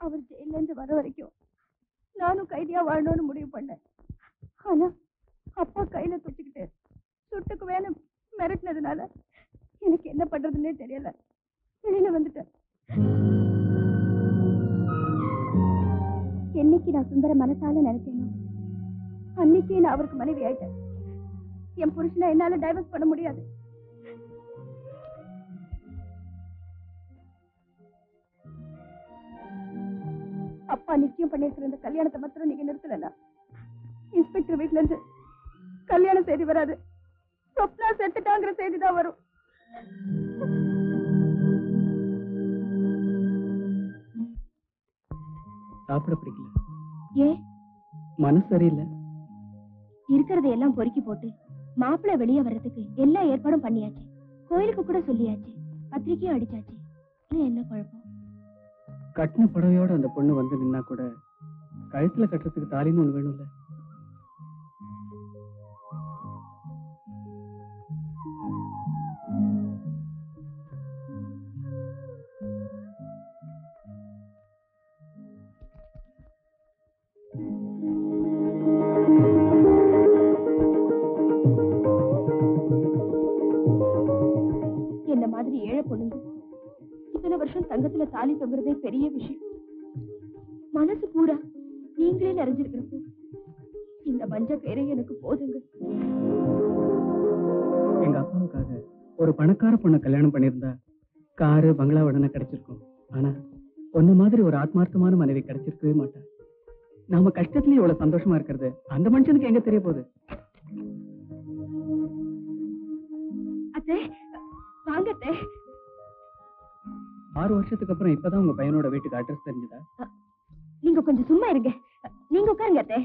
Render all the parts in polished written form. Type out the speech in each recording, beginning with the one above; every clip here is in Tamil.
அவர் ஜெயில இருந்து வர வரைக்கும் நானும் கைதியா வாழணும்னு முடிவு பண்ணேன். ஆனா அப்பா கையில துடிச்சுக்கிட்டு சுட்டுக்கு வேணும் மிரட்டினதுனால எனக்கு என்ன பண்றதுன்னே தெரியல. வெளியில வந்துட்டேன். என்னைக்கு நான் சுந்தர மனசால நினைச்சேனோ அன்னைக்கே நான் அவருக்கு மனைவி ஆயிட்டேன். என் புருஷனை என்னால டைவர்ஸ் பண்ண முடியாது. அப்பா நிச்சயம் பண்ணிருக்கிற இந்த கல்யாணத்தை மாத்திரம் நீங்க நிறுத்தலன்னா இன்ஸ்பெக்டர் வீட்டுல இருந்து கல்யாண செய்தி வராது, சொப்னா செத்துட்டாங்கிற செய்தி தான் வரும். சாப்பிட பிடிக்கல. ஏன்? மனசு சரியில்லை. இருக்கிறத எல்லாம் பொறுக்கி போட்டு மாப்பிள்ளை வெளியே வர்றதுக்கு எல்லா ஏற்பாடும் பண்ணியாச்சு. கோயிலுக்கு கூட சொல்லியாச்சு, பத்திரிக்கையும் அடிச்சாச்சு. என்ன குழப்பம்? கட்டின புடவையோட அந்த பொண்ணு வந்து நின்னா கூட கழுத்துல கட்டுறதுக்கு தாலின்னு ஒண்ணு வேணும்ல. என்ன மாதிரி ஏழை பொண்ணுங்க இத்தனை வருஷம் தங்கத்துல தாலி தொங்குறதே பெரிய விஷயம். மனசு பூரா நீங்களே நிறைஞ்சிருக்கிறப்போ இந்த மஞ்ச கயிறை எனக்கு போதுங்க. எங்க அப்பாவுக்காக ஒரு பணக்கார பொண்ணை கல்யாணம் பண்ணியிருந்தா காரு பங்களா உடனே கிடைச்சிருக்கும். ஆனா ஒன்ன மாதிரி ஒரு ஆத்மார்த்தமான மனைவி கிடைச்சிருக்கவே மாட்டா. நாம கஷ்டத்துலயும் இவ்வளவு சந்தோஷமா இருக்கிறது அந்த மனுஷனுக்கு எங்க தெரிய போகுது? அத்தை வாங்க அத்தை. 6 வருஷத்துக்கு அப்புறம் இப்பதான் உங்க பையனோட வீட்டுக்கு அட்ரஸ் தெரிஞ்சதா? நீங்க கொஞ்சம் சும்மா இருங்க. நீங்க உட்காருங்க அத்தை.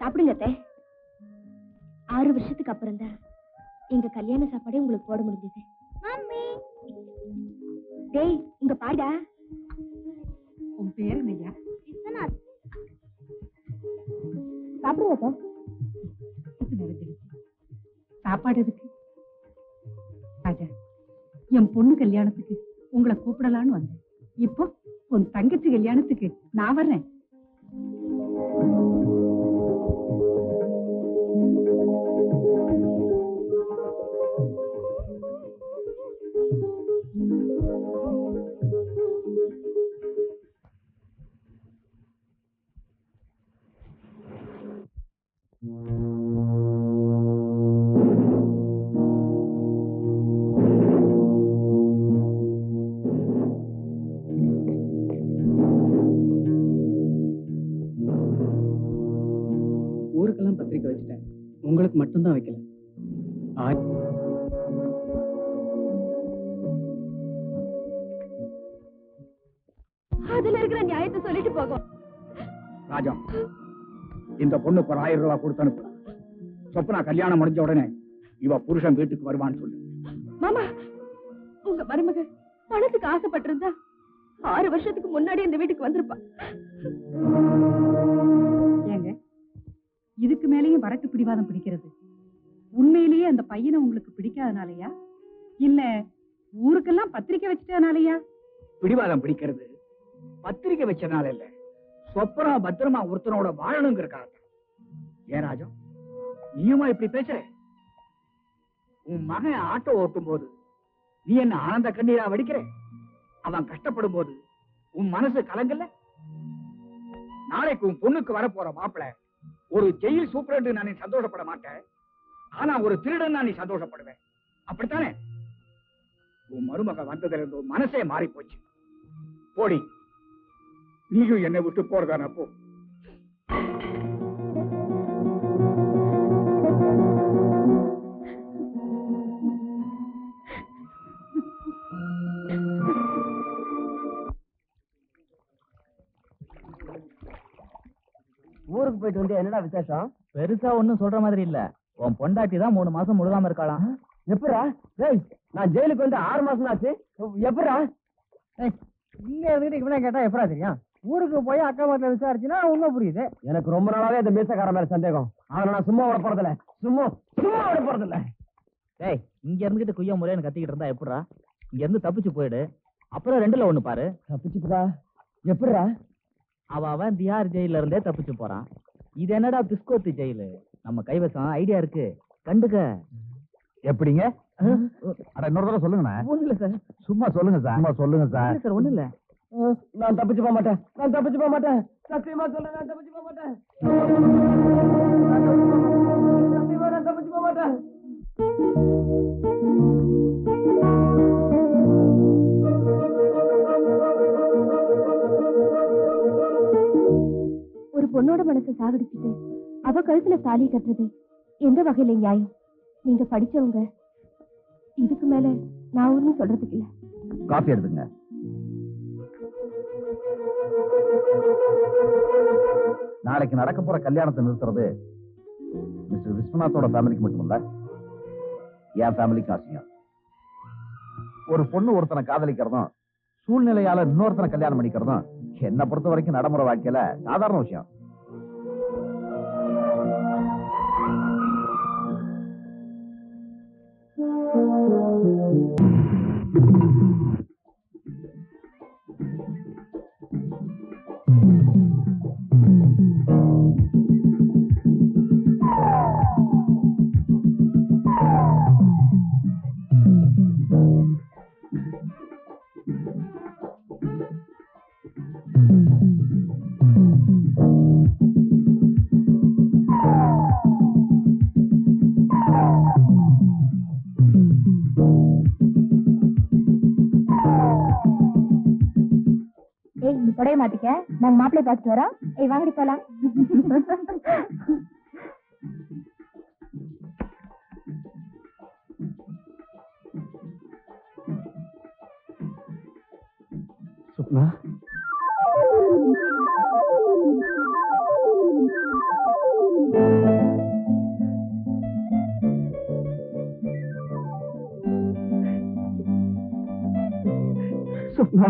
சாப்பிடுங்க அத்தை. 6 வருஷத்துக்கு அப்புறம் தான் எங்க கல்யாண சாப்பாடே உங்களுக்கு போட முடிஞ்சது. மம்மி டேய் இங்க பாடா. உன் பேர் என்னையா? சாப்பிடுங்க அத்தை. சாப்பாடு எதுக்கு? ராஜா, என் பொண்ணு கல்யாணத்துக்கு உங்களை கூப்பிடலான்னு வந்தேன். இப்போ உன் தங்கச்சி கல்யாணத்துக்கு நான் வர்றேன். ஊருக்கெல்லாம் பத்திரிக்கை வச்சுட்டேன், உங்களுக்கு மட்டும்தான் வைக்கல. அதுல இருக்கிற நியாயத்தை சொல்லிட்டு போகும். ராஜா, இந்த பொண்ணுக்கு ஒரு 1000 ரூபாய் கொடுத்து அனுப்பு. சொப்னா கல்யாணம் முடிஞ்ச உடனே இவ புருஷன் வீட்டுக்கு வருவான்னு சொல்லு. மாமா, உங்க மருமக பணத்துக்கு ஆசைப்பட்டிருந்தா 6 வருஷத்துக்கு முன்னாடி இந்த வீட்டுக்கு வந்திருப்பா. ஏங்க, இதுக்கு மேலேயும் வரட்டு பிடிவாதம் பிடிக்கிறது உண்மையிலேயே அந்த பையனை உங்களுக்கு பிடிக்காதனாலயா இல்ல ஊருக்கெல்லாம் பத்திரிக்கை வச்சுட்டனாலயா? பிடிவாதம் பிடிக்கிறது பத்திரிக்கை வச்சதுனால இல்ல, சொப்பனா பத்திரமா ஒருத்தனோட வாழணுங்கிறக்காக. ஏன் ராஜா, நீயுமா இப்படி பேசுற? உன் மகன் ஆட்டோ ஓட்டும் போது நீ என்ன ஆனந்த கண்ணீரா வடிக்கிற? அவன் கஷ்டப்படும் போது உன் மனசு கலங்கல்ல? நாளைக்கு உன் பொண்ணுக்கு வரப்போற மாப்பிள ஒரு ஜெயில் சூப்பரண்டு நான் சந்தோஷப்பட மாட்டேன், ஆனா ஒரு திருடன் நான் நீ சந்தோஷப்படுவேன். அப்படித்தானே? உன் மருமக வந்ததுல இருந்து உன் மனசே மாறி போச்சு. போடி, நீயும் என்னை விட்டு போறதான போ. ஊருக்கு போயிட்டு வந்து என்னடா விசேஷம்? பெருசா ஒண்ணும் சொல்ற மாதிரி இல்ல. உன் பொண்டாட்டி தான் 3 மாசம் முழுகாம இருக்காளாம். எப்படா? டேய், நான் ஜெயிலுக்கு வந்து 6 மாசம் ஆச்சு. எப்படா? இங்க இருந்துட்டு இவனை கேட்டா எப்படா தெரியும்? ஊருக்கு போய் அக்கா வீட்டுல விசாரிச்சுன்னா உண்மை புரியுது. எனக்கு ரொம்ப நாளாவே இந்த மீசக்கார மேல சந்தேகம். அவனை நான் சும்மா விட போறதில்ல. சும்மா விட போறதில்ல. டேய் இங்க இருந்துகிட்டு குய்யா முறைன்னு கத்திக்கிட்டு இருந்தா எப்படிடா? இங்க இருந்து தப்பிச்சு போயிடு. அப்புறம் 2ல 1 பாரு. தப்பிச்சுப்பா. எப்படிடா? அவன் தியார் ஜெயில இருந்தே தப்பிச்சு போறான். இது என்னடா பிஸ்கோத்து ஜெயிலு? நம்ம கைவசம் ஐடியா இருக்கு, கண்டுக்க. எப்படிங்க? அட இன்னொரு தடவை சொல்லுங்கண்ணா. ஒண்ணு இல்ல சார். சும்மா சொல்லுங்க சார். சும்மா சொல்லுங்க சார். இல்ல சார், ஒண்ணு இல்ல. நான் தப்பிச்சு போக மாட்டேன். நான் தப்பிச்சு போக மாட்டேன். சத்தியமா சொல்றேன், நான் தப்பிச்சு போக மாட்டேன். சத்தியமா நான் தப்பிச்சு போக மாட்டேன். ஒரு பொண்ணோட மனசை சாகடிச்சுட்டு அவ கழுத்துல தாலி கட்டுறது எந்த வகையில நியாயம்? நீங்க படிச்சவங்க, இதுக்கு மேல நான் ஒண்ணும் சொல்றதுக்கு இல்ல. காஃபி எடுத்துங்க. நாளைக்கு நடக்க போற கல்யாணத்தை நிறுத்துறது மிஸ்டர் விஸ்வநாத்தோட ஃபேமிலிக்கு மட்டும் இல்ல, என் ஃபேமிலிக்கு ஆசையா. ஒரு பொண்ணு ஒருத்தனை காதலிக்கிறதும் சூழ்நிலையால இன்னொருத்தனை கல்யாணம் பண்ணிக்கிறதும் என்ன பொறுத்த வரைக்கும் நடைமுறை வாழ்க்கையில சாதாரண விஷயம். தொடைய மாட்டிக்க, நாங்க மாப்பிள்ளை பார்த்துட்டு வரோம். ஏய் வாங்கடி போலாம். சுப்னா, சுப்னா,